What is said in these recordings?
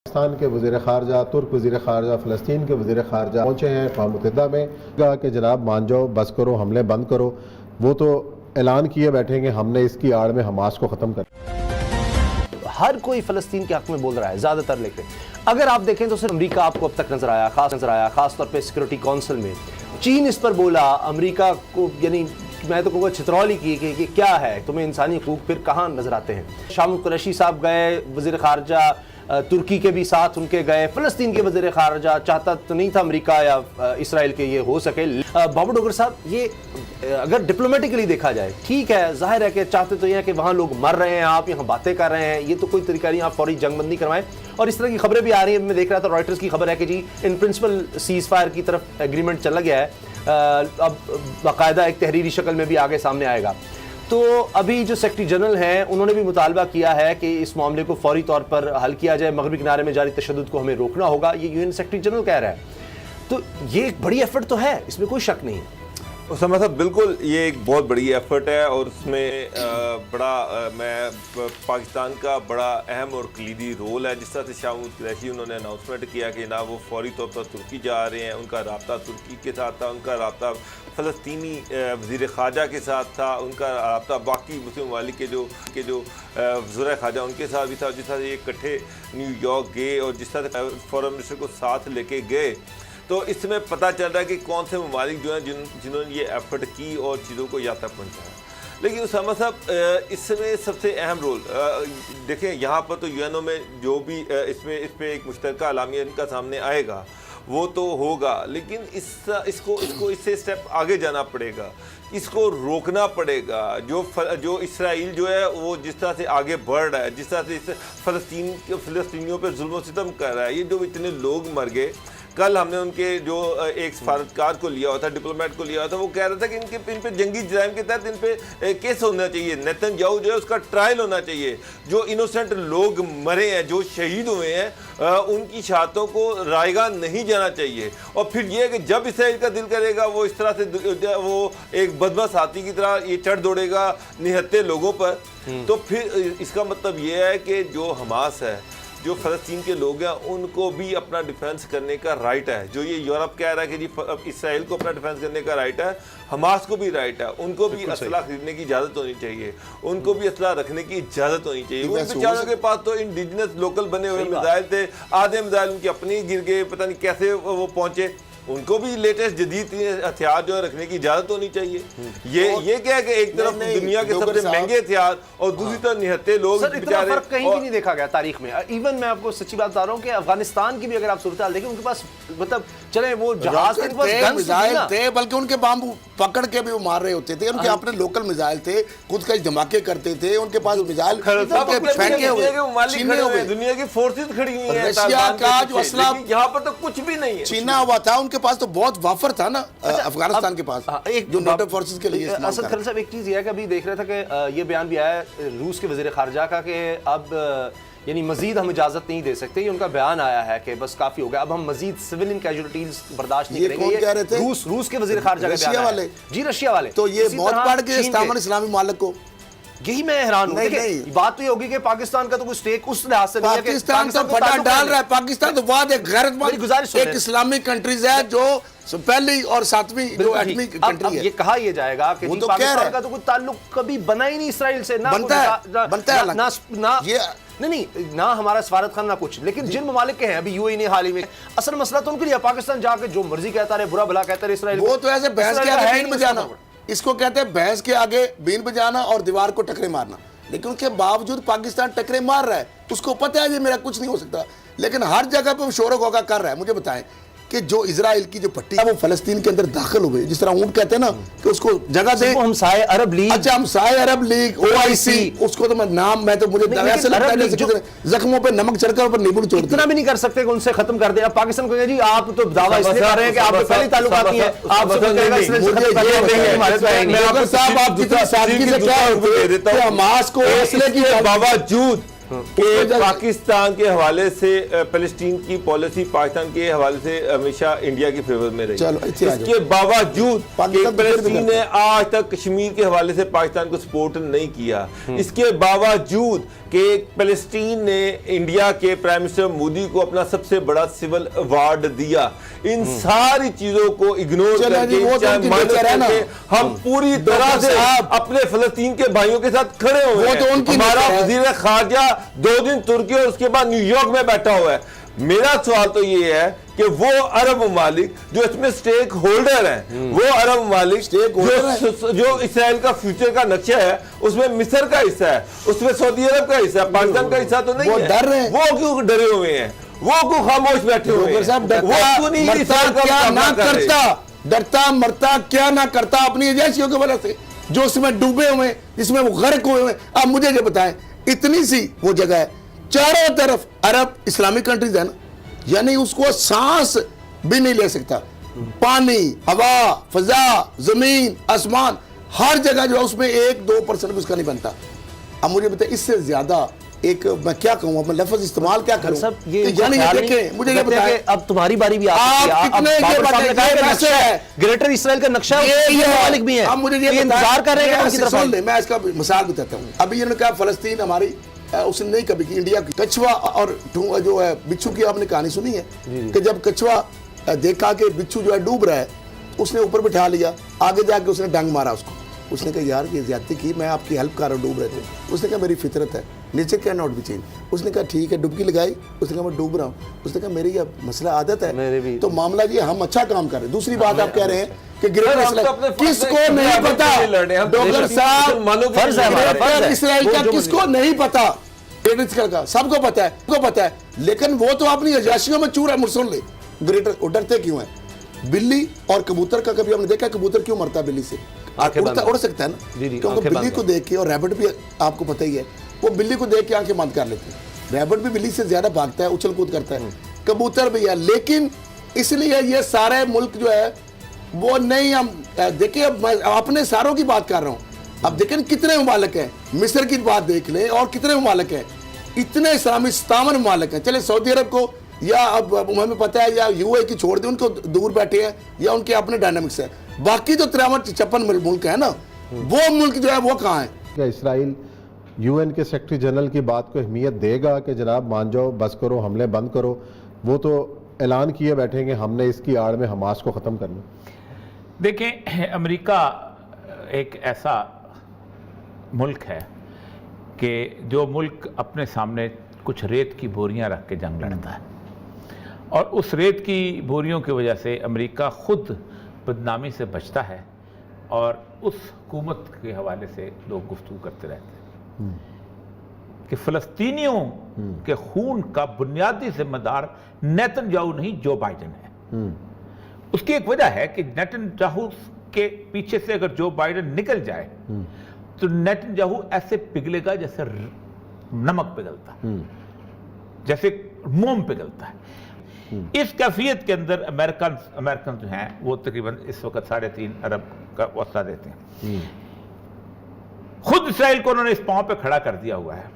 پاکستان کے وزیر خارجہ، ترک وزیر خارجہ، فلسطین کے وزیر خارجہ پہنچے ہیں اقوام متحدہ میں، کہا کہ جناب مان جاؤ، بس کرو، حملے بند کرو۔ وہ تو اعلان کیے بیٹھیں گے ہم نے اس کی آڑ میں حماس کو ختم کر۔ ہر کوئی فلسطین کے حق میں بول رہا ہے زیادہ تر، لیکن اگر آپ دیکھیں تو صرف امریکہ آپ کو اب تک نظر آیا، خاص طور پہ سیکورٹی کونسل میں چین اس پر بولا، امریکہ کو یعنی میں تو کہوں گا چھترول ہی کی کہ کیا ہے، تمہیں انسانی حقوق پھر کہاں نظر آتے ہیں۔ شام قریشی صاحب گئے، وزیر خارجہ ترکی کے بھی ساتھ ان کے گئے، فلسطین کے وزیر خارجہ، چاہتا تو نہیں تھا امریکہ یا اسرائیل کے یہ ہو سکے۔ بابو ڈوگر صاحب، یہ اگر ڈپلومیٹکلی دیکھا جائے ٹھیک ہے، ظاہر ہے کہ چاہتے تو یہ ہے کہ وہاں لوگ مر رہے ہیں، آپ یہاں باتیں کر رہے ہیں، یہ تو کوئی طریقہ نہیں، آپ فوری جنگ بندی کروائیں۔ اور اس طرح کی خبریں بھی آ رہی ہیں، میں دیکھ رہا تھا رائٹرز کی خبر ہے کہ جی ان پرنسپل سیز فائر کی طرف ایگریمنٹ چلا گیا ہے، اب باقاعدہ ایک تحریری شکل میں بھی آگے سامنے آئے گا۔ تو ابھی جو سیکرٹری جنرل ہیں انہوں نے بھی مطالبہ کیا ہے کہ اس معاملے کو فوری طور پر حل کیا جائے، مغربی کنارے میں جاری تشدد کو ہمیں روکنا ہوگا، یہ یو این سیکرٹری جنرل کہہ رہا ہے۔ تو یہ ایک بڑی ایفرٹ تو ہے، اس میں کوئی شک نہیں ہے۔ اسامہ صاحب، بالکل یہ ایک بہت بڑی ایفرٹ ہے، اور اس میں بڑا پاکستان کا بڑا اہم اور کلیدی رول ہے۔ جس طرح سے شاہ محمود قریشی انہوں نے اناؤنسمنٹ کیا کہ جناب وہ فوری طور پر ترکی جا رہے ہیں، ان کا رابطہ ترکی کے ساتھ تھا، ان کا رابطہ فلسطینی وزیر خارجہ کے ساتھ تھا، ان کا رابطہ باقی مسلم ممالک کے جو وزراء خارجہ ان کے ساتھ بھی تھا۔ جس طرح سے یہ اکٹھے نیو یارک گئے اور جس طرح سے فورن منسٹر کو ساتھ لے کے گئے، تو اس میں پتہ چل رہا ہے کہ کون سے ممالک جو ہیں جنہوں نے یہ ایفرٹ کی اور چیزوں کو یہاں تک پہنچایا۔ لیکن اسامہ صاحب، اس میں سب سے اہم رول دیکھیں، یہاں پر تو یو این او میں جو بھی اس پہ ایک مشترکہ اعلامیہ ان کا سامنے آئے گا وہ تو ہوگا، لیکن اس کو اس سے اسٹیپ آگے جانا پڑے گا، اس کو روکنا پڑے گا۔ جو اسرائیل جو ہے وہ جس طرح سے آگے بڑھ رہا ہے، جس طرح سے فلسطینیوں پہ ظلم و ستم کر رہا ہے، یہ جو اتنے لوگ مر گئے۔ کل ہم نے ان کے جو ایک سفارتکار کو لیا ہوا تھا، ڈپلومیٹ کو لیا ہوا تھا، وہ کہہ رہا تھا کہ ان پہ جنگی جرائم کے تحت ان پہ کیس ہونا چاہیے، نیتن یاہو جو ہے اس کا ٹرائل ہونا چاہیے۔ جو انوسنٹ لوگ مرے ہیں، جو شہید ہوئے ہیں، ان کی شہادتوں کو رائے گاہ نہیں جانا چاہیے۔ اور پھر یہ ہے کہ جب اسرائیل کا دل کرے گا وہ اس طرح سے وہ ایک بدمعاش ہاتھی کی طرح یہ چڑھ دوڑے گا نہتے لوگوں پر، تو پھر اس کا مطلب یہ ہے کہ جو حماس ہے، جو فلسطین کے لوگ ہیں، ان کو بھی اپنا ڈیفنس کرنے کا رائٹ ہے۔ جو یہ یورپ کہہ رہا ہے کہ جی اسرائیل کو اپنا ڈیفنس کرنے کا رائٹ ہے، حماس کو بھی رائٹ ہے، ان کو بھی اسلحہ خریدنے کی اجازت ہونی چاہیے، ان کو بھی اسلحہ رکھنے کی اجازت ہونی چاہیے۔ ان بیچاروں کے پاس تو انڈیجنس لوکل بنے ہوئے میزائل تھے، آدھے میزائل ان کے اپنے گر گئے، پتہ نہیں کیسے وہ پہنچے۔ ان کو بھی لیٹسٹ جدید ہتھیار جو ہے رکھنے کی اجازت ہونی چاہیے۔ یہ کیا ہے کہ ایک طرف دنیا کے سب سے مہنگے ہتھیار اور دوسری طرف نہتے لوگ اتنا فرق کہیں بھی نہیں دیکھا گیا تاریخ میں۔ ایون میں آپ کو سچی بات بتا رہا ہوں کہ افغانستان کی بھی اگر آپ صورتحال دیکھیں، ان کے پاس مطلب چلیں وہ جہاز کے پاس میزائل تھے، بلکہ ان کے بامبو پکڑ کے بھی وہ مار رہے ہوتے تھے، ان کے اپنے لوکل میزائل تھے، خود کا دھماکے کرتے تھے، ان کے پاس میزائل پھینکے ہوئے، دنیا کی فورسز کھڑی ہوئی ہیں، رشیا کا جو اسلحہ یہاں پر تو کچھ بھی نہیں ہے، چھینا ہوا تھا، ان کے پاس تو بہت وافر تھا نا افغانستان کے پاس، جو نیٹو فورسز کے لیے استعمال اسد خلیل صاحب، ایک چیز یہ ہے کہ ابھی دیکھ رہا تھا کہ یہ بیان بھی آیا ہے روس کے وزیر خارجہ کا کہ اب یعنی مزید ہم اجازت نہیں دے سکتے، یہ ان کا بیان آیا ہے کہ بس کافی ہو گیا، اب ہم مزید سیویلین کیجوالٹیز برداشت نہیں کریں گے۔ روس کے وزیر خارجہ کا بیان ہے، جی رشیا والے، تو یہ بہت بڑھ گئے استعمال اسلامی ممالک کو۔ یہی میں حیران ہوں، بات تو یہ ہوگی کہ پاکستان کا تو کوئی سٹیک اس لحاظ سے نہیں ہے کہ پاکستان تو پھٹا ڈال رہا ہے، پاکستان تو واحد ایک غیرت مند ایک اسلامی کنٹریز ہے جو پہلی اور ساتویں جو ایٹمی کنٹری ہے۔ یہ کہا یہ جائے گا کہ پاکستان کا تو کوئی تعلق کبھی بنا ہی نہیں اسرائیل سے، نہیں نہ ہمارا سفارت خانہ نہ کچھ، لیکن جن ممالک کے ہیں ابھی یو اے نے حال ہی میں، اصل مسئلہ تو ان کے لیے پاکستان جا کے جو مرضی کہتا رہے، برا بھلا کہتا رہے اسرائیل، وہ تو ایسے بحث کے آگے بین بجانا، اس کو کہتے ہیں بحث کے آگے بین بجانا اور دیوار کو ٹکرے مارنا۔ لیکن ان کے باوجود پاکستان ٹکرے مار رہا ہے، اس کو پتہ ہے یہ میرا کچھ نہیں ہو سکتا، لیکن ہر جگہ پہ وہ شور و غوغا کر رہا ہے۔ مجھے بتائیں کہ جو اسرائیل کی جو پٹی ہے وہ فلسطین کے اندر داخل ہوئے، جس طرح اونٹ کہتے ہیں نا کہ اس کو جگہ دے، ہمسائے عرب لیگ، اچھا ہمسائے عرب لیگ، OIC، اس کو تو میں نام میں تو مجھے ایسے لگتا ہے جیسے زخموں پہ نمک چھڑک کر اوپر نیبو چھوڑ دیا۔ اتنا بھی نہیں کر سکتے کہ ان سے ختم کر دیں۔ اب پاکستان کو جی آپ تو دعویٰ اس لیے کر رہے ہیں کہ آپ کے پہلی تعلقات نہیں ہیں، آپ سے کہے گا اس لیے ختم کر دیں گے۔ صاحب آپ کتنی سادگی سے کیا ہوتے کہ حماس کو فیصلے کی باوجود کہ پاکستان کے حوالے سے فلسطین کی پالیسی پاکستان کے حوالے سے ہمیشہ انڈیا کی فیور میں رہی، اس کے باوجود کہ فلسطین نے آج تک کشمیر کے حوالے سے پاکستان کو سپورٹ نہیں کیا، اس کے باوجود کہ فلسطین نے انڈیا کے پرائم منسٹر مودی کو اپنا سب سے بڑا سول ایوارڈ دیا. ان ساری چیزوں کو اگنور کر کے ہم پوری طرح سے اپنے فلسطین کے بھائیوں کے ساتھ کھڑے ہوئے ہیں. ہمارا وزیر خارجہ 2 دن ترکی اور اس کے بعد نیو یارک میں بیٹھا ہوا ہے. میرا سوال تو یہ ہے کہ وہ عرب ممالک جو اس میں سٹیک ہولڈر ہیں، وہ عرب ممالک جو اسرائیل کا فیوچر کا نقشہ ہے، اس میں مصر کا حصہ ہے، اس میں سعودی عرب کا حصہ ہے، پاکستان کا حصہ تو نہیں ہے. وہ کیوں ڈرے ہوئے ہیں؟ وہ کیوں خاموش بیٹھے ہوئے ہیں؟ ڈرتا مرتا کیا نہ کرتا اپنی ایجنسیوں کی وجہ سے جو اس میں ڈوبے ہوئے، جس میں وہ غرق ہوئے ہوئے. اب مجھے یہ بتائیں، اتنی سی وہ جگہ ہے، چاروں طرف عرب اسلامک کنٹریز ہیں نا، یعنی اس کو سانس بھی نہیں لے سکتا. پانی، ہوا، فضا، زمین، آسمان، ہر جگہ جو ہے اس میں 1-2% اس کا نہیں بنتا. اب مجھے بتائیں اس سے زیادہ ایک میں کیا کہوں، اب میں لفظ استعمال کیا کروں؟ یعنی یہ دیکھیں، مجھے یہ بتائیں اب تمہاری باری بھی آپ کتنے یہ بتائیں گریٹر اسرائیل کا نقشہ ممالک بھی ہیں، اب مجھے یہ انتظار کر رہے ہیں. سن لیں، میں اس کا مثال بتاتا ہوں. ابھی انہوں نے کہا فلسطین ہماری، اس نے نہیں کبھی کی انڈیا کی. کچھوا اور جو ہے بچھو کی آپ نے کہانی سنی ہے کہ جب کچھوا دیکھا کہ بچھو جو ہے ڈوب رہا ہے، اس نے اوپر بٹھا لیا، آگے جا کے اس نے ڈنگ مارا اس کو. اس نے کہا یار یہ زیادتی کی، میں آپ کی ہیلپ کر رہا ہوں، ڈوب رہے تھے. اس نے کہا میری فطرت ہے، nature can not be change. اس نے کہا ٹھیک ہے، ڈبکی لگائی. اس نے کہا میں ڈوب رہا ہوں. اس نے کہا میری یہ مسئلہ عادت ہے. تو معاملہ یہ ہم اچھا کام کر رہے ہیں. دوسری بات آپ کہہ رہے ہیں کہ گریٹر اسرائیل کس کو نہیں پتا، ڈاکٹر صاحب گریٹر اسرائیل کا کس کو نہیں پتا؟ کا سب کو پتا ہے، لیکن وہ تو اپنی عجاشیوں میں چور ہے. سن لے، گریٹر ڈرتے کیوں ہیں؟ بلی اور کبوتر کا کبھی ہم نے دیکھا کبوتر کیوں مرتا ہے بلی سے؟ اڑ سکتا ہے نا، کیونکہ بلی کو دیکھ کے، اور ریبٹ بھی آپ کو پتہ ہی ہے، وہ بلی کو دیکھ کے آنکھیں بند کر لیتے ہیں. ریبٹ بھی بلی سے زیادہ بھاگتا ہے، اچھل کود کرتا ہے، کبوتر بھی ہے. لیکن اس لیے یہ سارے ملک جو ہے وہ نہیں، ہم دیکھیں اب میں اپنے ساروں کی بات کر رہا ہوں. اب دیکھیں کتنے ممالک ہیں، مصر کی بات دیکھ لیں، اور کتنے ممالک ہیں، اتنے اسلامی 57 ممالک ہیں. چلے سعودی عرب کو یا اب ہمیں پتہ ہے یا یو اے کی چھوڑ دیں، ان کو دور بیٹھے ہیں یا ان کے اپنے ڈائنامکس ہیں. باقی جو 53 ملک ہیں نا، وہ ملک جو ہے وہ کہاں ہیں؟ کیا اسرائیل UN کے سیکرٹری جنرل کی بات کو اہمیت دے گا کہ جناب مان جاؤ، بس کرو، حملے بند کرو؟ وہ تو اعلان کیے بیٹھیں گے ہم نے اس کی آڑ میں حماس کو ختم کرنا. دیکھیں، امریکہ ایک ایسا ملک ہے کہ جو ملک اپنے سامنے کچھ ریت کی بوریاں رکھ کے جنگ لڑتا ہے، اور اس ریت کی بوریوں کی وجہ سے امریکہ خود بدنامی سے بچتا ہے، اور اس حکومت کے حوالے سے لوگ گفتگو کرتے رہتے ہیں کہ فلسطینیوں کے خون کا بنیادی ذمہ دار نیتن یاہو نہیں، جو بائیڈن ہے. اس کی ایک وجہ ہے کہ نیتن یاہو کے پیچھے سے اگر جو بائیڈن نکل جائے تو نیتن یاہو ایسے پگھلے گا جیسے نمک پگھلتا ہے، جیسے موم پگھلتا ہے. اس کیفیت کے اندر امریکن جو ہیں وہ تقریباً اس وقت 3.5 ارب کا وسعت دیتے ہیں. خود اسرائیل کو انہوں نے اس پاؤں پہ کھڑا کر دیا ہوا ہے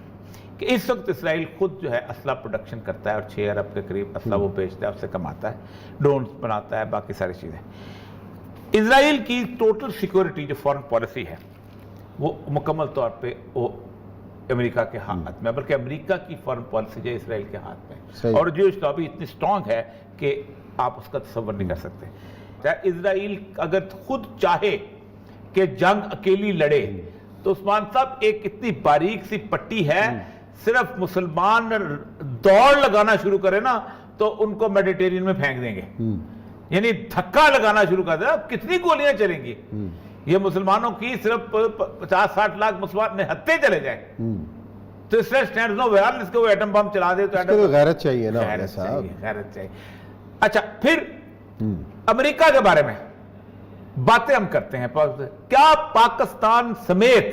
کہ اس وقت اسرائیل خود جو ہے اسلحہ پروڈکشن کرتا ہے، اور 6 ارب کے قریب اسلحہ وہ بیچتا ہے، اس سے کماتا ہے، ڈرونز بناتا ہے، باقی ساری چیزیں. اسرائیل کی ٹوٹل سیکورٹی جو فارن پالیسی ہے وہ مکمل طور پہ وہ امریکہ کے ہاتھ میں، بلکہ امریکہ کی فارن پالیسی جو اسرائیل کے ہاتھ میں، اور جو لابی اتنی سٹرونگ ہے کہ آپ اس کا تصور نہیں کر سکتے. اسرائیل اگر خود چاہے کہ جنگ اکیلی لڑے تو عثمان صاحب ایک اتنی باریک سی پٹی ہے، صرف مسلمان دوڑ لگانا شروع کرے نا تو ان کو میڈیٹرین میں پھینک دیں گے. یعنی دھکا لگانا شروع کر دیں، کتنی گولیاں چلیں گی. یہ مسلمانوں کی صرف 50-60 لاکھ مسلمان نہتے چلے جائیں تو اس سے سٹینڈز نو ویئرلیس کو وہ ایٹم بم چلا دے تو ایٹم غیرت چاہیے نا، غیرت چاہیے. اچھا، پھر امریکہ کے بارے میں باتیں ہم کرتے ہیں. کیا پاکستان سمیت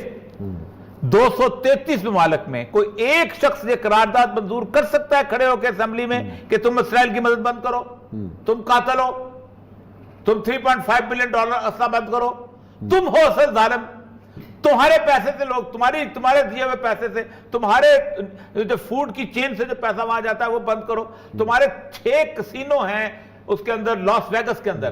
233 ممالک میں کوئی ایک شخص یہ قرارداد منظور کر سکتا ہے کھڑے ہو کے اسمبلی میں کہ تم اسرائیل کی مدد بند کرو، تم قاتل ہو، تم $3.5 بلین اسلحہ بند کرو، تم ہو سر ظالم، تمہارے پیسے سے لوگ، تمہارے دیے ہوئے پیسے سے، تمہارے جو فوڈ کی چین سے جو پیسہ وہاں جاتا ہے وہ بند کرو، تمہارے 6 کسینو ہیں اس کے اندر، لاس ویگس کے اندر،